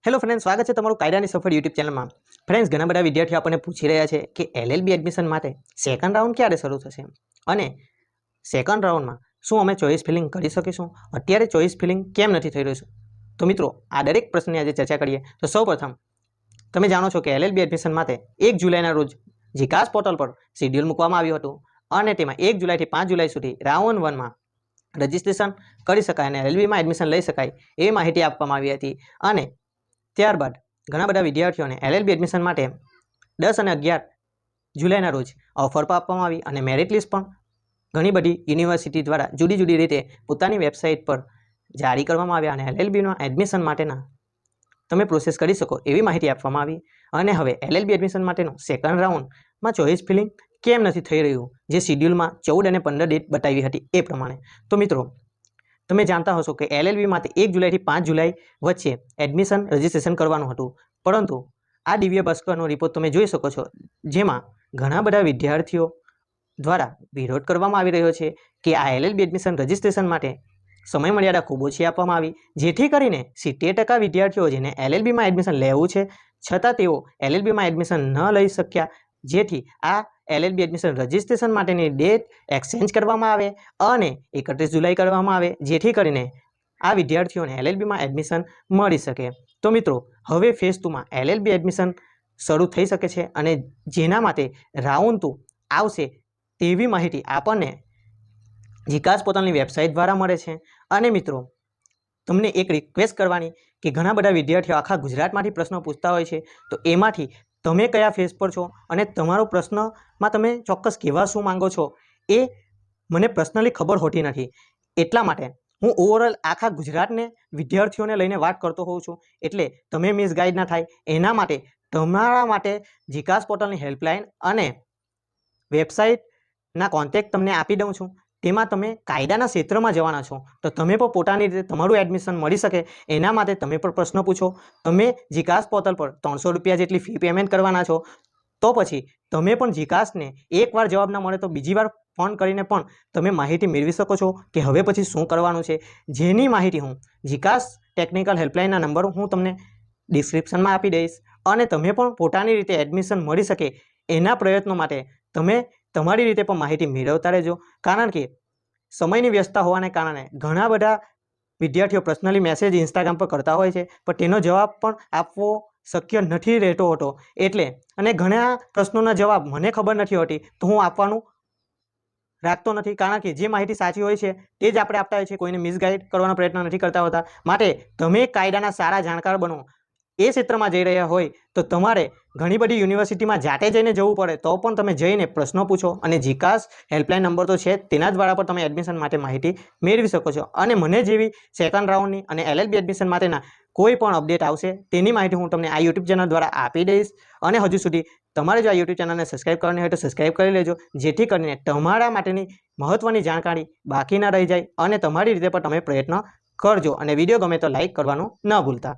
Hello friends, સ્વાગત છે તમારું કાયદાની સફર યુટ્યુબ ચેનલમાં। ફ્રેન્ડ્સ, ઘણા બધા વિદ્યાર્થીઓ આપણને પૂછી રહ્યા છે કે એલએલબી એડમિશન માટે સેકન્ડ રાઉન્ડ ક્યારે શરૂ થશે અને સેકન્ડ રાઉન્ડમાં શું અમે ચોઇસ ફિલિંગ કરી શકીશું? અત્યારે ચોઇસ ફિલિંગ કેમ નથી થઈ રહ્યું? તો મિત્રો, આ દરેક પ્રશ્નની આજે ચર્ચા કરીએ। તો સૌપ્રથમ તમે જાણો છો કે એલએલબી એડમિશન માટે 1 જુલાઈના રોજ જીકાસ પોર્ટલ પર શેડ્યુલ મૂકવામાં આવ્યું હતું અને તેમાં 1 જુલાઈથી 5 જુલાઈ સુધી રાઉન્ડ 1માં રજિસ્ટ્રેશન કરી શકાય અને એલએલબીમાં એડમિશન લઈ શકાય એવી માહિતી આપવામાં આવી હતી। અને ત્યારબાદ ઘણા બધા વિદ્યાર્થીઓને એલએલબી એડમિશન માટે 10 અને 11 જુલાઈના રોજ ઓફર પણ આપવામાં આવી અને મેરિટ લિસ્ટ પણ ઘણી બધી યુનિવર્સિટી દ્વારા જુદી જુદી રીતે પોતાની વેબસાઇટ પર જારી કરવામાં આવ્યા અને એલએલબીના એડમિશન માટેના તમે પ્રોસેસ કરી શકો એવી માહિતી આપવામાં આવી। અને હવે એલએલબી એડમિશન માટેનું સેકન્ડ રાઉન્ડમાં ચોઇસ ફિલિંગ કેમ નથી થઈ રહ્યું, જે શિડ્યુલમાં 14 અને 15 ડેટ બતાવી હતી એ પ્રમાણે? તો મિત્રો, તમે જાણતા હશો કે એલએલબી માટે 1 જુલાઈથી 5 જુલાઈ વચ્ચે એડમિશન રજિસ્ટ્રેશન કરવાનું હતું, પરંતુ આ દિવ્ય ભાસ્કરનો રિપોર્ટ તમે જોઈ શકો છો, જેમાં ઘણા બધા વિદ્યાર્થીઓ દ્વારા વિરોધ કરવામાં આવી રહ્યો છે કે આ એલએલબી એડમિશન રજિસ્ટ્રેશન માટે સમય મર્યાદા ખૂબ ઓછી આપવામાં આવી, જેથી કરીને 70% વિદ્યાર્થીઓ જેને એલએલબીમાં એડમિશન લેવું છે છતાં તેઓ એલએલબીમાં એડમિશન ન લઈ શક્યા, જેથી આ એલએલબી એડમિશન રજિસ્ટ્રેશન માટેની ડેટ એક્સચેન્જ કરવામાં આવે અને 31 જુલાઈ કરવામાં આવે, જેથી કરીને આ વિદ્યાર્થીઓને એલએલબીમાં એડમિશન મળી શકે। તો મિત્રો, હવે ફેઝ 2માં એલએલબી એડમિશન શરૂ થઈ શકે છે અને જેના માટે રાઉન્ડ 2 આવશે તેવી માહિતી આપણને જીકાસ પોતાની વેબસાઇટ દ્વારા મળે છે। અને મિત્રો, તમને એક રિક્વેસ્ટ કરવાની કે ઘણા બધા વિદ્યાર્થીઓ આખા ગુજરાતમાંથી પ્રશ્નો પૂછતા હોય છે, તો એમાંથી તમે કયા ફેઝ પર છો અને તમારો પ્રશ્નમાં તમે ચોક્કસ કહેવા શું માંગો છો એ મને પર્સનલી ખબર હોતી નથી। એટલા માટે હું ઓવરઓલ આખા ગુજરાતને વિદ્યાર્થીઓને લઈને વાત કરતો હોઉં છું, એટલે તમે મિસગાઈડ ના થાય એના માટે તમારા માટે જીકાસ પોર્ટલની હેલ્પલાઇન અને વેબસાઇટના કોન્ટેક્ટ તમને આપી દઉં છું। તેમાં તમે કાયદાના ક્ષેત્રમાં જવાના છો, તો તમે પણ પોતાની રીતે તમારું એડમિશન મળી શકે એના માટે તમે પણ પ્રશ્ન પૂછો। તમે જીકાસ પોર્ટલ પર 300 રૂપિયા જેટલી ફી પેમેન્ટ કરવાના છો, તો પછી તમે પણ જીકાસને એકવાર જવાબ ના મળે તો બીજી વાર ફોન કરીને પણ તમે માહિતી મેળવી શકો છો કે હવે પછી શું કરવાનું છે, જેની માહિતી હું જીકાસ ટેકનિકલ હેલ્પલાઇનના નંબર હું તમને ડિસ્ક્રિપ્શનમાં આપી દઈશ અને તમે પણ પોતાની રીતે એડમિશન મળી શકે એના પ્રયત્નો માટે તમે તમારી રીતે પણ માહિતી મેળવતા રહેજો। કારણ કે સમયની વ્યસ્તતા હોવાને કારણે ઘણા બધા વિદ્યાર્થીઓ પર્સનલી મેસેજ ઇન્સ્ટાગ્રામ પર કરતા હોય છે, પણ તેનો જવાબ પણ આપવો શક્ય નથી રહેતો હોતો, એટલે અને ઘણા પ્રશ્નોના જવાબ મને ખબર નથી હોતી તો હું આપવાનું રાખતો નથી, કારણ કે જે માહિતી સાચી હોય છે તે જ આપણે આપતા હોય છે, કોઈને મિસગાઈડ કરવાનો પ્રયત્ન નથી કરતા હોતા। માટે તમે કાયદાના સારા જાણકાર બનો। એ ક્ષેત્રમાં જઈ રહ્યા હોય તો તમારે ઘણી બધી યુનિવર્સિટીમાં જાતે જઈને જવું પડે તો પણ તમે જઈને પ્રશ્નો પૂછો અને જીકાસ હેલ્પલાઇન નંબર તો છે, તેના દ્વારા પણ તમે એડમિશન માટે માહિતી મેળવી શકો છો। અને મને જેવી સેકન્ડ રાઉન્ડની અને એલએલબી એડમિશન માટેના કોઈ પણ અપડેટ આવશે તેની માહિતી હું તમને આ યુટ્યુબ ચેનલ દ્વારા આપી દઈશ। અને હજુ સુધી તમારે જો આ યુટ્યુબ ચેનલને સબસ્ક્રાઇબ કરવાની હોય તો સબસ્ક્રાઇબ કરી લેજો, જેથી કરીને તમારા માટેની મહત્વની જાણકારી બાકી ના રહી જાય અને તમારી રીતે પણ તમે પ્રયત્ન કરજો અને વિડીયો ગમે તો લાઈક કરવાનું ન ભૂલતા।